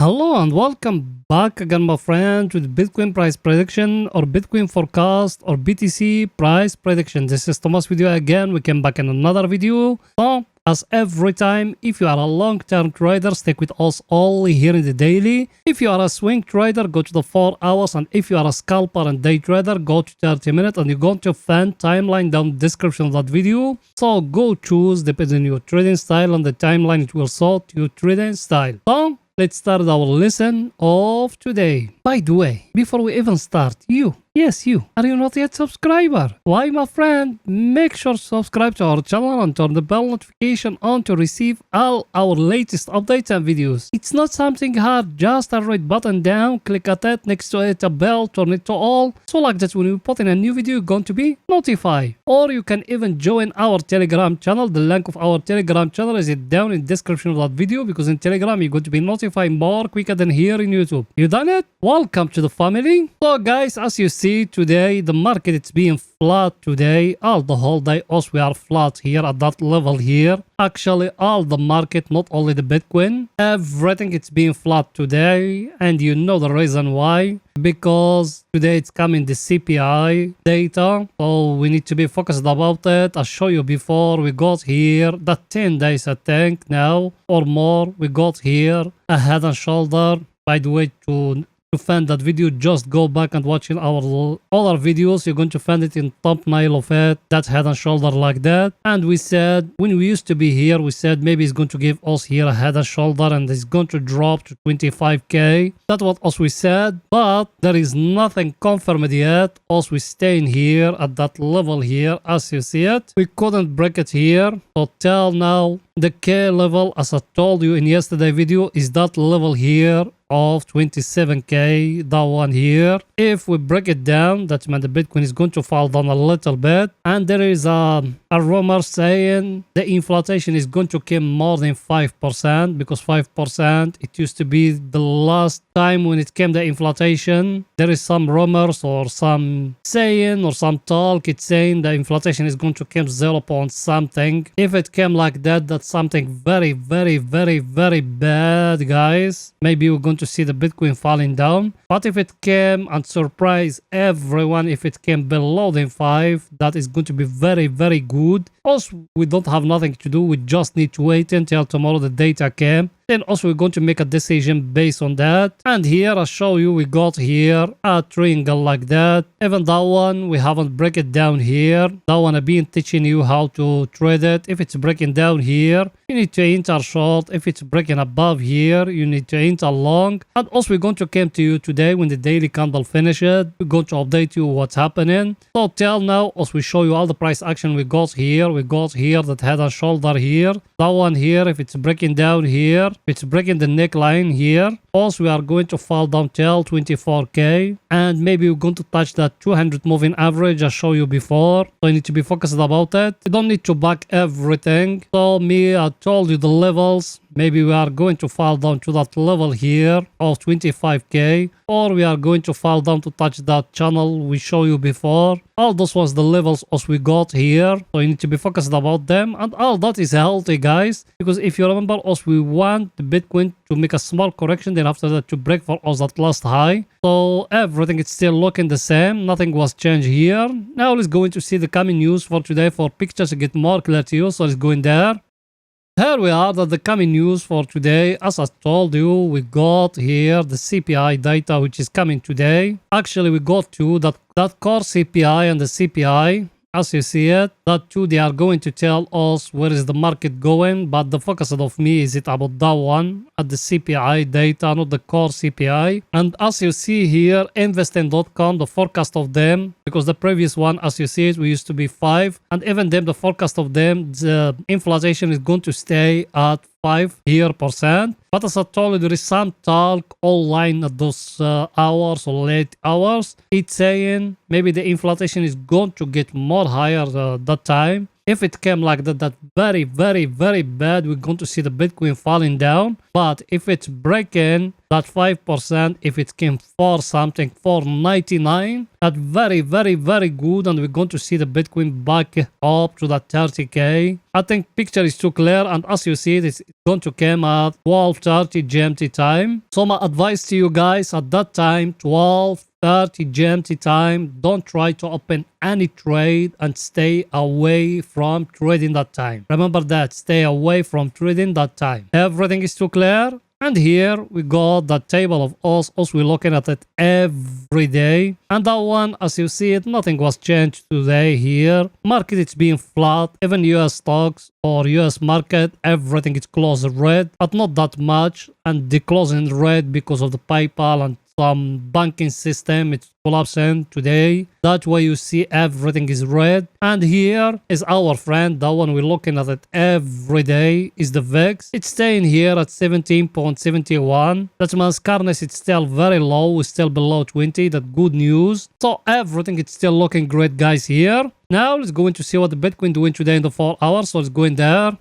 Hello and welcome back again, my friend, with Bitcoin price prediction or Bitcoin forecast or BTC price prediction. This is Thomas with you again. We came back in another video. So, as every time, if you are a long-term trader, stick with us only here in the daily. If you are a swing trader, go to the 4 hours. And if you are a scalper and day trader, go to 30 minutes. And you're going to find timeline down the description of that video. So go choose, depending on your trading style. On the timeline, it will sort your trading style. So let's start our lesson of today. By the way, before we even start, yes, you, are you not yet subscriber? Why, my friend? Make sure to subscribe to our channel and turn the bell notification on to receive all our latest updates and videos. It's not something hard, just a red button down, click at it, next to it a bell, turn it to all, so like that when we put in a new video, you're going to be notified. Or you can even join our Telegram channel. The link of our Telegram channel is down in the description of that video, because in Telegram you're going to be notified more quicker than here in YouTube. You done it? Welcome to the family. So guys, as you see today, the market it's being flat today. All the whole day also we are flat here at that level here. Actually all the market, not only the Bitcoin, everything it's being flat today. And you know the reason why, because today it's coming the CPI data, so we need to be focused about it. I show you before, we got here that 10 days I think now or more, we got here a head and shoulder. By the way, to find that video, just go back and watch in our other videos. You're going to find it in thumbnail of it, that head and shoulder like that. And we said when we used to be here, we said maybe it's going to give us here a head and shoulder and it's going to drop to 25k. That's what us we said, but there is nothing confirmed yet. Us we staying here at that level here, as you see it. We couldn't break it here, so till now the K level, as I told you in yesterday video, is that level here of 27k, that one here. If we break it down, that means the Bitcoin is going to fall down a little bit. And there is a rumor saying the inflation is going to come more than 5%, because 5% it used to be the last time when it came the inflation. There is some rumors or some saying or some talk, it's saying the inflation is going to come 0 point something. If it came like that, that's something very bad, guys. Maybe we're going to see the Bitcoin falling down. But if it came and surprise everyone, if it came below than 5, that is going to be very good. Also, we don't have nothing to do, we just need to wait until tomorrow the data came. Then also we're going to make a decision based on that. And here I show you, we got here a triangle like that. Even that one we haven't break it down here. That one I've been teaching you how to trade it. If it's breaking down here, you need to enter short. If it's breaking above here, you need to enter long. And also we're going to come to you today when the daily candle finishes. We're going to update you what's happening. So till now, also we show you all the price action we got here. We got here that head and shoulder here. That one here, if it's breaking down here, it's breaking the neckline here. Also we are going to fall down till 24k, and maybe we're going to touch that 200 moving average I showed you before. So you need to be focused about it. You don't need to back everything. So I told you the levels. Maybe we are going to fall down to that level here of 25k, or we are going to fall down to touch that channel we showed you before. All those was the levels as we got here, so you need to be focused about them. And all that is healthy, guys, because if you remember us, we want the Bitcoin to make a small correction, then after that to break for us that last high. So everything is still looking the same, nothing was changed here. Now let's go into see the coming news for today for pictures to get more clarity. So let's go in there. Here we are, the coming news for today. As I told you, we got here the CPI data which is coming today. Actually, we got two, that core CPI and the CPI. As you see it, that two, they are going to tell us where is the market going, but the focus of me is it about that one at the CPI data, not the core CPI. And as you see here, investing.com, the forecast of them, because the previous one, as you see it, we used to be 5, and even them, the forecast of them, the inflation is going to stay at 5 here percent. But as I told you, there is some talk online at those hours or late hours. It's saying maybe the inflation is going to get more higher that time. If it came like that, that very, very, very bad, we're going to see the Bitcoin falling down. But if it's breaking that 5%, if it came for something 499, that very, very, very good, and we're going to see the Bitcoin back up to that 30k. I think picture is too clear, and as you see, it's going to come at 12:30 GMT time. So my advice to you guys at that time, 12:30 GMT time, don't try to open any trade and stay away from trading that time. Remember that, stay away from trading that time. Everything is too clear. And here we got the table of us. Also, we're looking at it every day. And that one, as you see it, nothing was changed today here. Market is being flat. Even US stocks or US market, everything is closed red, but not that much. And the closing red because of the PayPal and some banking system, it's collapsing today. That's why you see everything is red. And here is our friend, that one we're looking at it every day, is the VIX. It's staying here at 17.71. That means Carnage is still very low, it's still below 20. That's good news. So everything is still looking great, guys, here. Now let's go into see what the Bitcoin doing today in the 4 hours. So let's go in there.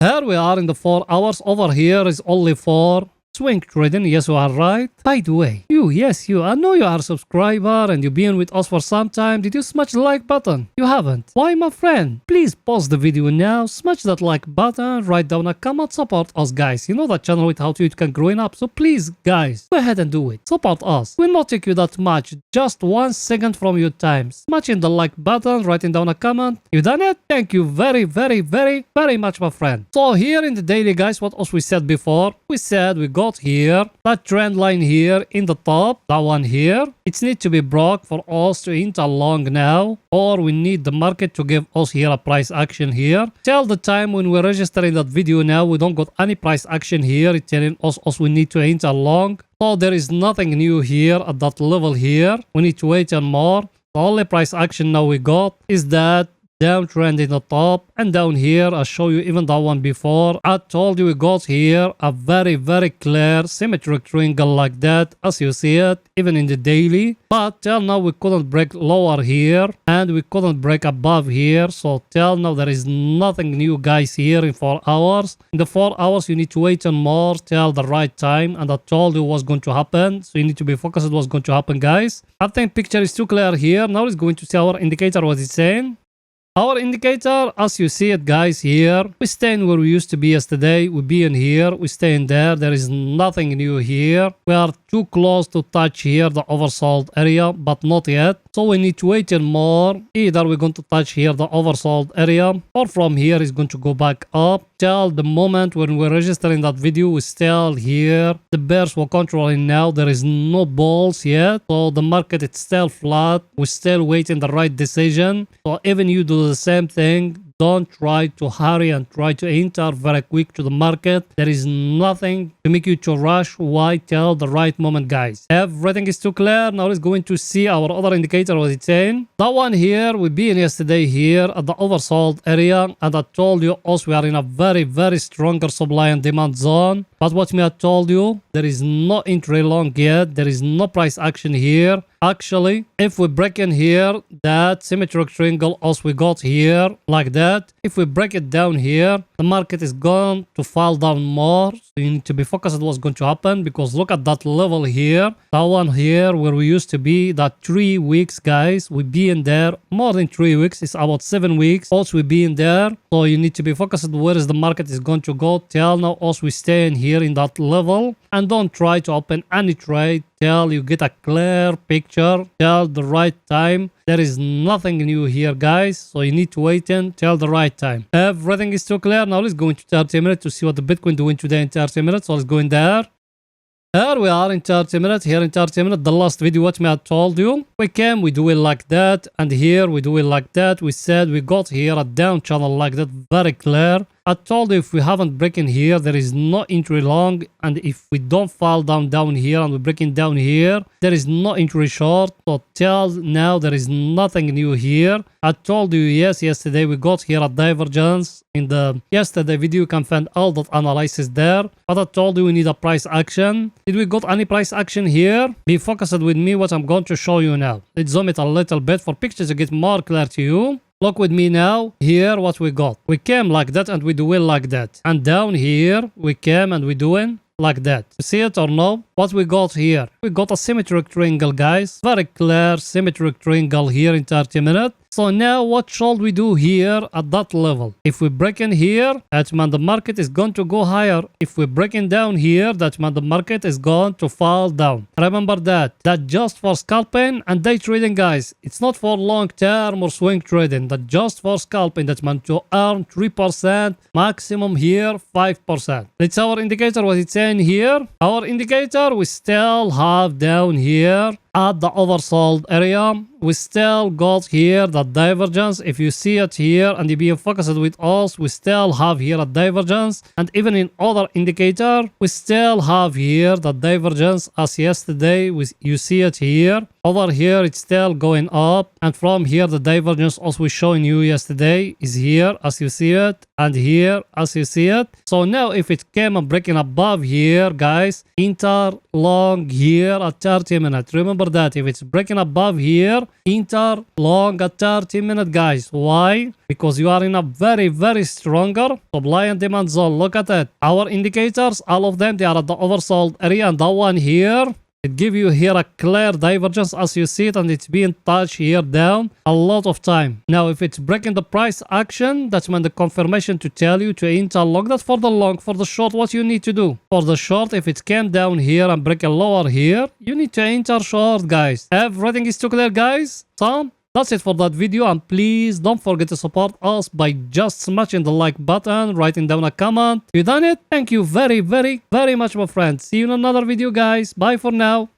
Here we are in the 4 hours. Over here is only for swing trading. Yes, you are right. By the way, you, I know you are a subscriber and you've been with us for some time. Did you smash the like button? You haven't. Why, my friend? Please pause the video now, smash that like button, write down a comment, support us, guys. You know that channel with how to you can growing up, so please, guys, go ahead and do it. Support us. Will not take you that much, just 1 second from your time. Smashing the like button, writing down a comment. You done it? Thank you very, very, very, very much, my friend. So here in the daily, guys, what else we said before? We said we got here that trend line here in the top, that one here. It needs to be broke for us to enter long now, or we need the market to give us here a price action here. Till the time when we're registering that video now, we don't got any price action here. It's telling us we need to enter long. So there is nothing new here at that level here. We need to wait and more. The only price action now we got is that downtrend in the top, and down here I show you even that one before. I told you we got here a very, very clear symmetric triangle like that, as you see it even in the daily. But till now we couldn't break lower here and we couldn't break above here. So till now there is nothing new, guys, here in 4 hours. In the 4 hours you need to wait on more till the right time, and I told you what's going to happen, so you need to be focused on what's going to happen, guys. I think picture is too clear here. Now let's go into see our indicator, what it's saying. Our indicator, as you see it, guys, here, we staying where we used to be yesterday. We be in here, we stay in there. There is nothing new here. We are too close to touch here the oversold area, but not yet. So we need to wait in more. Either we're going to touch here the oversold area, or from here is going to go back up. Till the moment when we're registering that video, we still here. The bears were controlling now. There is no balls yet. So the market is still flat. We're still waiting the right decision. So even you do the same thing. Don't try to hurry and try to enter very quick to the market. There is nothing to make you to rush. Why? Till the right moment, guys. Everything is too clear. Now let's go into see our other indicator, what it's saying. That one here, we been yesterday here at the oversold area, and I told you also we are in a very, very stronger supply and demand zone. But what me I told you, there is no entry long yet. There is no price action here. Actually, if we break in here, that symmetric triangle as we got here, like that, if we break it down here, the market is going to fall down more. So you need to be focused on what's going to happen, because look at that level here, that one here where we used to be, that 3 weeks, guys, we be in there more than 3 weeks. It's about 7 weeks. Also, we be in there. So you need to be focused on where is the market is going to go. Till now, also we stay in here in that level, and don't try to open any trade till you get a clear picture, till the right time. There is nothing new here, guys, so you need to wait until the right time. Everything is too clear. Now let's go into 30 minutes to see what the Bitcoin doing today in 30 minutes. So let's go in there. Here we are in 30 minutes. Here in 30 minutes, the last video what me I told you, we came, we do it like that, and here we do it like that. We said we got here a down channel like that, very clear. I told you if we haven't breaking here, there is no entry long, and if we don't fall down here and we're breaking down here, there is no entry short. So till now there is nothing new here. I told you yes, yesterday we got here a divergence. In the yesterday video you can find all that analysis there, but I told you we need a price action. Did we got any price action here? Be focused with me what I'm going to show you now. Let's zoom it a little bit for pictures to get more clear to you. Look with me now. Here what we got. We came like that and we doing like that. And down here we came and we doing like that. You see it or no? What we got here? We got a symmetric triangle, guys. Very clear symmetric triangle here in 30 minutes. So now what shall we do here at that level? If we break in here, that means the market is going to go higher. If we break in down here, that means the market is going to fall down. Remember that. That's just for scalping and day trading, guys. It's not for long term or swing trading. That's just for scalping. That means to earn 3%, maximum here 5%. That's our indicator, what it's saying here. Our indicator, we still have down here at the oversold area. We still got here the divergence. If you see it here and you be focused with us, we still have here a divergence. And even in other indicator, we still have here the divergence as yesterday. You see it here. Over here, it's still going up. And from here, the divergence also we showing you yesterday is here as you see it. And here as you see it. So now if it came and breaking above here, guys, enter long here at 30 minutes. Remember that if it's breaking above here, enter long at 30 minutes, guys. Why? Because you are in a very stronger supply and demand zone. Look at it. Our indicators, all of them, they are at the oversold area. And that one here, it give you here a clear divergence as you see it, and it's being touched here down a lot of time. Now if it's breaking the price action, that's when the confirmation to tell you to enter long. That's for the long. For the short, what you need to do? For the short, if it came down here and break a lower here, you need to enter short, guys. Everything is too clear, guys. So that's it for that video, and please don't forget to support us by just smashing the like button, writing down a comment. You done it? Thank you very much, my friends. See you in another video, guys. Bye for now.